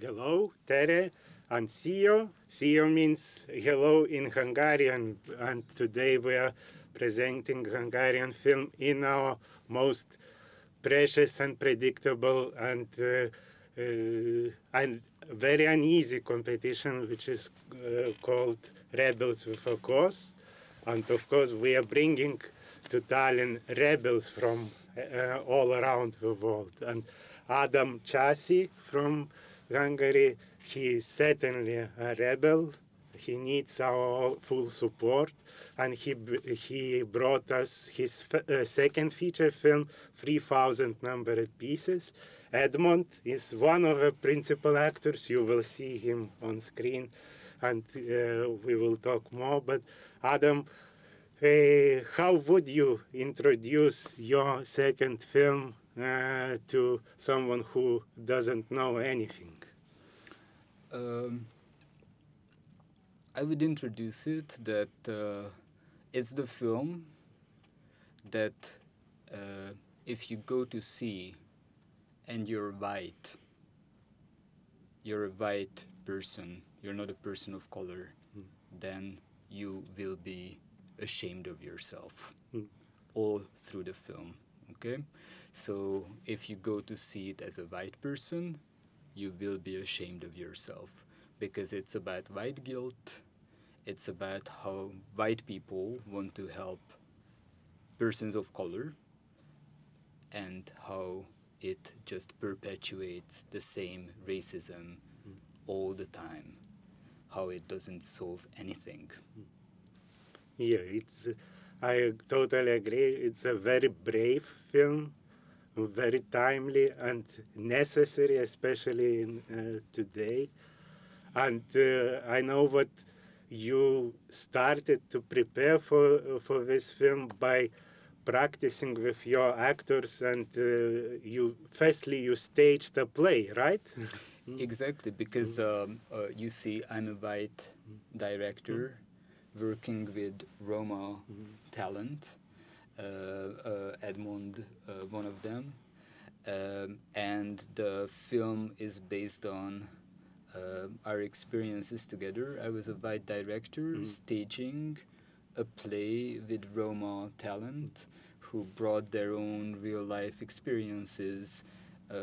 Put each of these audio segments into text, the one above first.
hello, tere, and sio. Sio means hello in Hungarian, and today we are presenting Hungarian film in our most precious and predictable and very uneasy competition, which is called Rebels with a Cause. And of course, we are bringing to Tallinn rebels from all around the world. And Ádám Császi from Hungary, he is certainly a rebel. He needs our full support, and he brought us his second feature film, 3,000 Numbered Pieces. Edmond is one of the principal actors. You will see him on screen, and we will talk more. But Ádám, how would you introduce your second film to someone who doesn't know anything? I would introduce it that it's the film that if you go to see and you're a white person, you're not a person of color, then you will be ashamed of yourself all through the film, okay? So if you go to see it as a white person, you will be ashamed of yourself, because it's about white guilt. It's about how white people want to help persons of color and how it just perpetuates the same racism all the time, how it doesn't solve anything. Yeah, I totally agree. It's a very brave film, very timely and necessary, especially in today. And I know what you started to prepare for this film by practicing with your actors, and you staged a play, right? Exactly, because you see, I'm a white director working with Roma talent, Edmond, one of them, and the film is based on our experiences together. I was a white director staging a play with Roma talent who brought their own real-life experiences,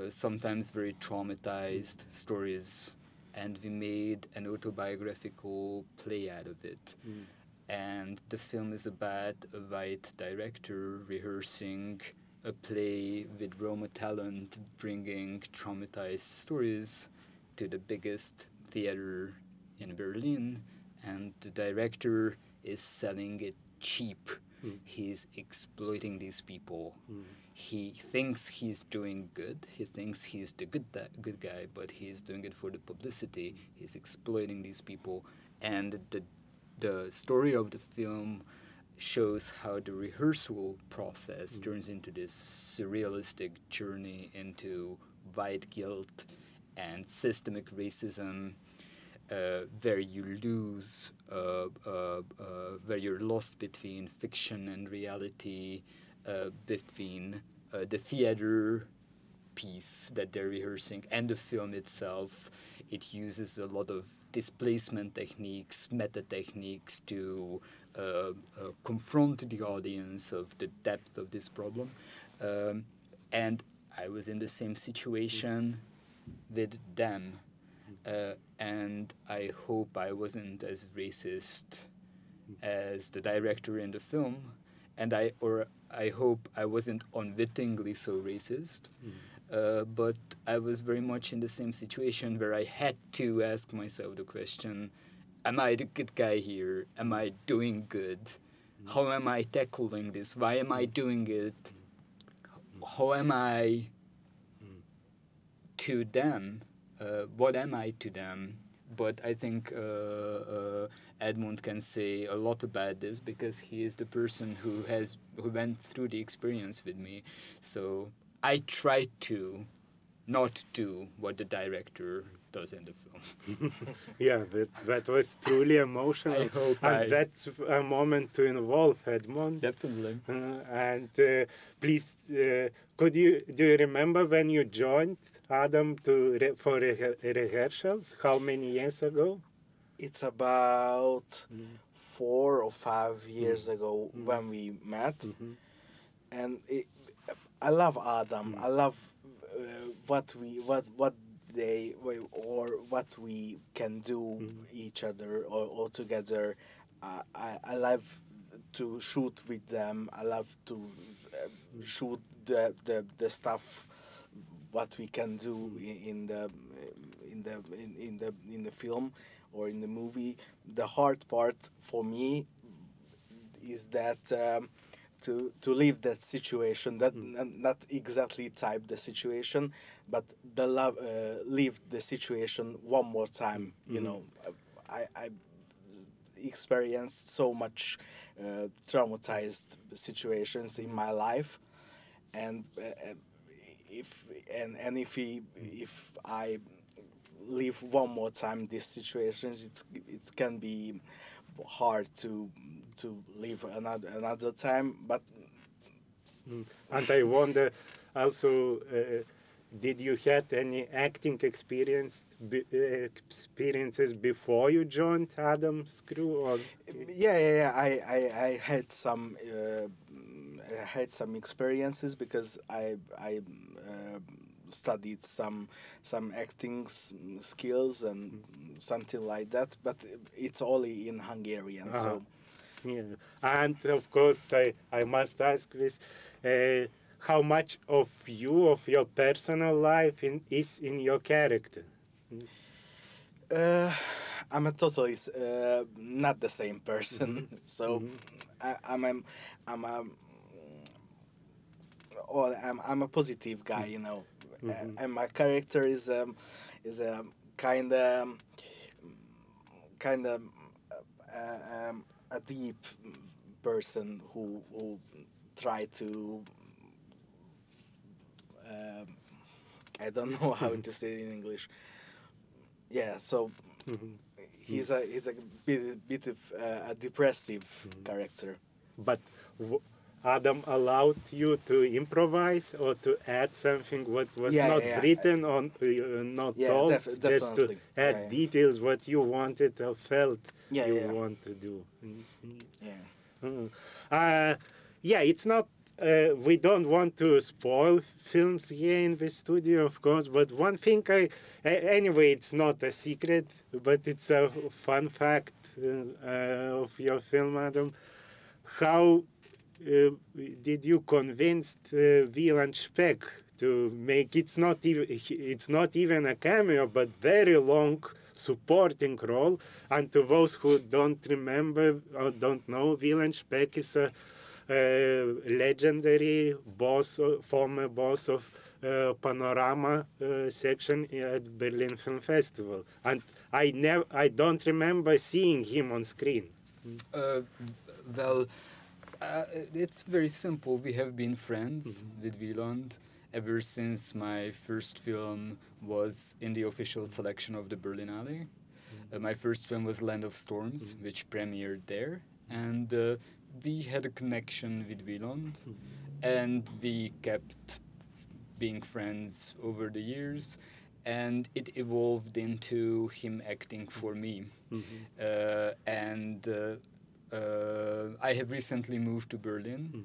sometimes very traumatized stories, and we made an autobiographical play out of it. And the film is about a white director rehearsing a play with Roma talent, bringing traumatized stories to the biggest theater in Berlin, and the director is selling it cheap. He's exploiting these people. He thinks he's doing good. He thinks he's the good guy, but he's doing it for the publicity. He's exploiting these people. And the story of the film shows how the rehearsal process turns into this surrealistic journey into white guilt and systemic racism, where you lose, where you're lost between fiction and reality, between the theater piece that they're rehearsing and the film itself. It uses a lot of displacement techniques, meta techniques to confront the audience of the depth of this problem. And I was in the same situation with them. And I hope I wasn't as racist as the director in the film, and I hope I wasn't unwittingly so racist. But I was very much in the same situation where I had to ask myself the question, am I the good guy here? Am I doing good? How am I tackling this? Why am I doing it? How am I to them? What am I to them? But I think Edmond can say a lot about this, because he is the person who went through the experience with me. So I tried to not do what the director does in the film. Yeah, that was truly emotional. I hope and that's a moment to involve Edmond. Definitely. And please, do you remember when you joined Adam for rehearsals? How many years ago? It's about 4 or 5 years ago when we met, and I love Adam. I love what we can do each other or together. I love to shoot with them. I love to shoot the stuff what we can do in the film or in the movie. The hard part for me is that to leave that situation, that not exactly type the situation, but the leave the situation one more time. You know, I experienced so much traumatized situations in my life, and if I live one more time these situations, it can be hard to live another time. But and I wonder also, did you had any acting experiences before you joined Adam's crew? Or? Yeah. I had some experiences because I studied some acting skills and something like that, but it's only in Hungarian. So yeah. And of course I must ask this, how much of your personal life is in your character? I'm a totally not the same person. So I'm a positive guy, you know. And my character is a kind of a deep person who try to I don't know how to say it in English. Yeah, so he's a bit of a depressive character. But Adam allowed you to improvise or to add something what was not written or not told, just to add details what you wanted or felt you want to do. It's not. We don't want to spoil films here in the studio, of course, but one thing anyway, it's not a secret, but it's a fun fact of your film, Adam. How did you convince Wieland Speck to make it's not even a cameo, but very long supporting role? And to those who don't remember or don't know, Wieland Speck is a legendary former boss of Panorama section at Berlin Film Festival, and I don't remember seeing him on screen. It's very simple. We have been friends with Wieland ever since my first film was in the official selection of the Berlinale. My first film was Land of Storms, which premiered there, and we had a connection with Wieland, and we kept being friends over the years, and it evolved into him acting for me. I have recently moved to Berlin,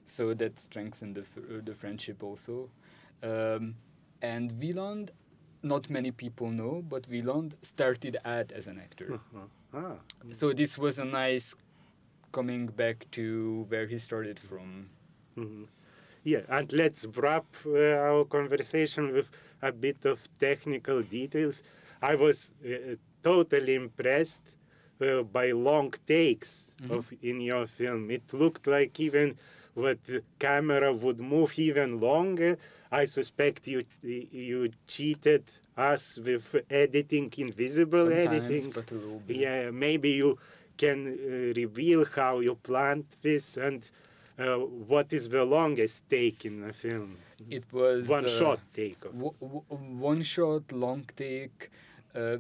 so that strengthened the friendship also. And Wieland, not many people know, but Wieland started out as an actor. So this was a nice coming back to where he started from. Yeah, and let's wrap our conversation with a bit of technical details. I was totally impressed by long takes in your film. It looked like even the camera would move even longer. I suspect you cheated us with editing, invisible editing. But a little bit. Yeah, maybe you can reveal how you planned this and what is the longest take in the film? It was one shot take. One shot, long take.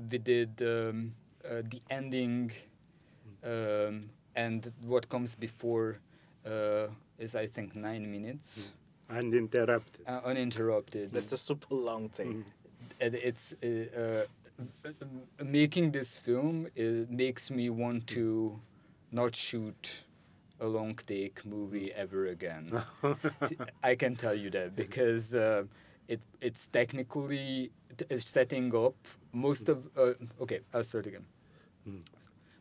we did the ending, and what comes before is, I think, 9 minutes. Uninterrupted. Uninterrupted. That's a super long take. And it's making this film makes me want to not shoot a long take movie ever again. I can tell you that, because it's technically setting up most of okay, I'll start again.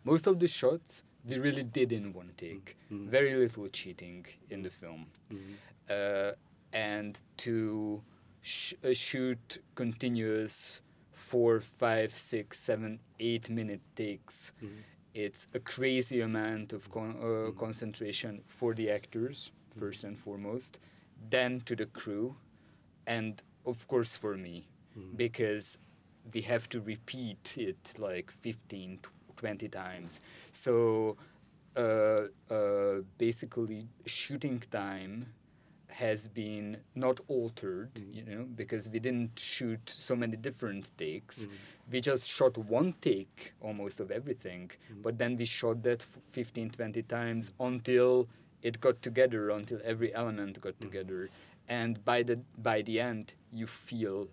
Most of the shots we really did in one take. Very little cheating in the film. And to shoot continuous 4, 5, 6, 7, 8 minute takes, it's a crazy amount of concentration for the actors, first and foremost, then to the crew, and of course for me, because we have to repeat it like 15, 20 times. So basically shooting time has been not altered, you know, because we didn't shoot so many different takes. We just shot one take almost of everything, but then we shot that 15, 20 times until it got together, until every element got together. And by the end, you feel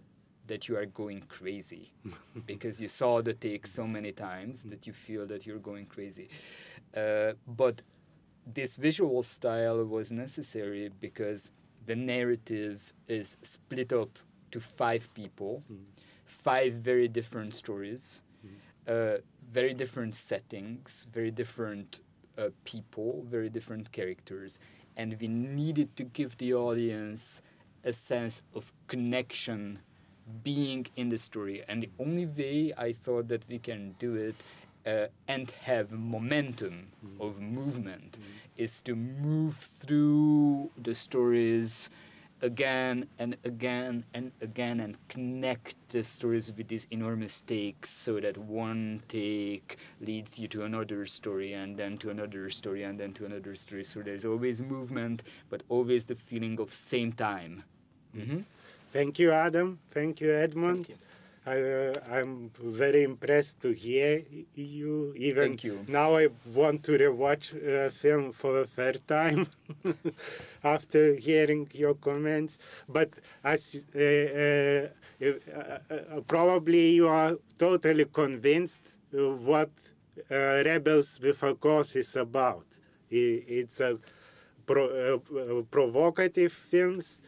that you are going crazy because you saw the take so many times that you feel that you're going crazy. But this visual style was necessary because the narrative is split up to 5 people, 5 very different stories, very different settings, very different people, very different characters. And we needed to give the audience a sense of connection, being in the story. And the only way I thought that we can do it and have momentum of movement is to move through the stories again and again and again and connect the stories with these enormous takes, so that one take leads you to another story and then to another story and then to another story. So there's always movement, but always the feeling of same time. Thank you, Adam. Thank you, Edmond. Thank you. I'm very impressed to hear you. Even Thank you. now I want to rewatch film for a third time after hearing your comments. But as probably you are totally convinced what Rebels with a Cause is about. It's a provocative films,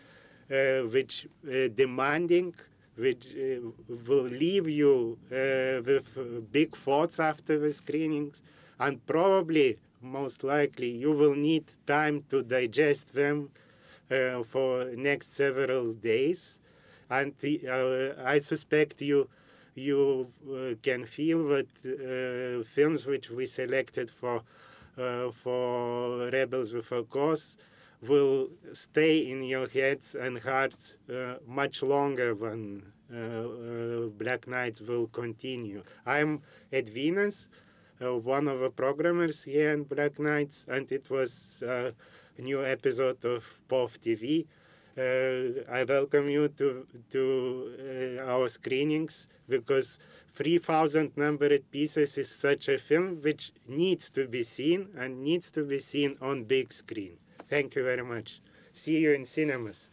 which demanding, which will leave you with big thoughts after the screenings, and probably, most likely, you will need time to digest them for next several days. And I suspect you can feel that films which we selected for Rebels with a Cause will stay in your heads and hearts much longer than Black Nights will continue. I'm Edvinas, one of the programmers here in Black Nights, and it was a new episode of PÖFF TV. I welcome you to our screenings, because 3,000 Numbered Pieces is such a film which needs to be seen, and needs to be seen on big screen. Thank you very much. See you in cinemas.